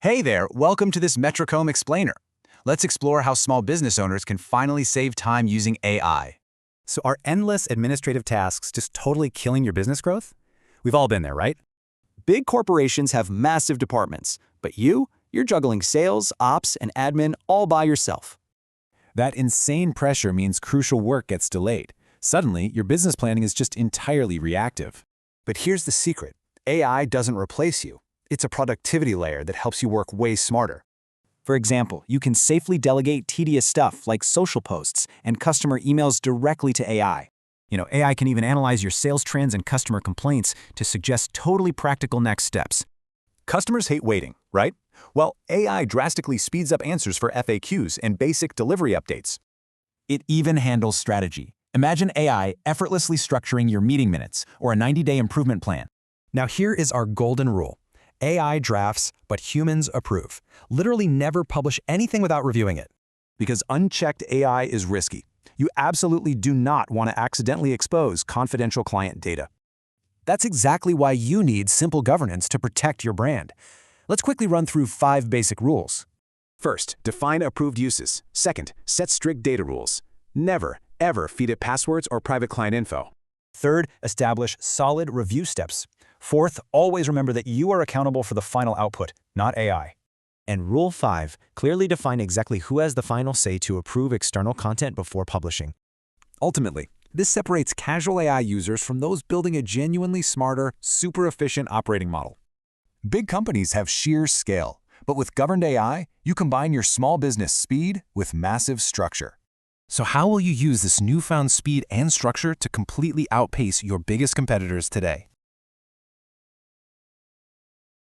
Hey there, welcome to this Metrocom Explainer. Let's explore how small business owners can finally save time using AI. So are endless administrative tasks just totally killing your business growth? We've all been there, right? Big corporations have massive departments, but you're juggling sales, ops, and admin all by yourself. That insane pressure means crucial work gets delayed. Suddenly, your business planning is just entirely reactive. But here's the secret. AI doesn't replace you. It's a productivity layer that helps you work way smarter. For example, you can safely delegate tedious stuff like social posts and customer emails directly to AI. AI can even analyze your sales trends and customer complaints to suggest totally practical next steps. Customers hate waiting, right? Well, AI drastically speeds up answers for FAQs and basic delivery updates. It even handles strategy. Imagine AI effortlessly structuring your meeting minutes or a 90-day improvement plan. Now here is our golden rule. AI drafts, but humans approve. Literally never publish anything without reviewing it. Because unchecked AI is risky. You absolutely do not want to accidentally expose confidential client data. That's exactly why you need simple governance to protect your brand. Let's quickly run through 5 basic rules. First, define approved uses. Second, set strict data rules. Never, ever feed it passwords or private client info. Third, establish solid review steps. Fourth, always remember that you are accountable for the final output, not AI. And Rule 5, clearly define exactly who has the final say to approve external content before publishing. Ultimately, this separates casual AI users from those building a genuinely smarter, super efficient operating model. Big companies have sheer scale, but with governed AI, you combine your small business speed with massive structure. So how will you use this newfound speed and structure to completely outpace your biggest competitors today?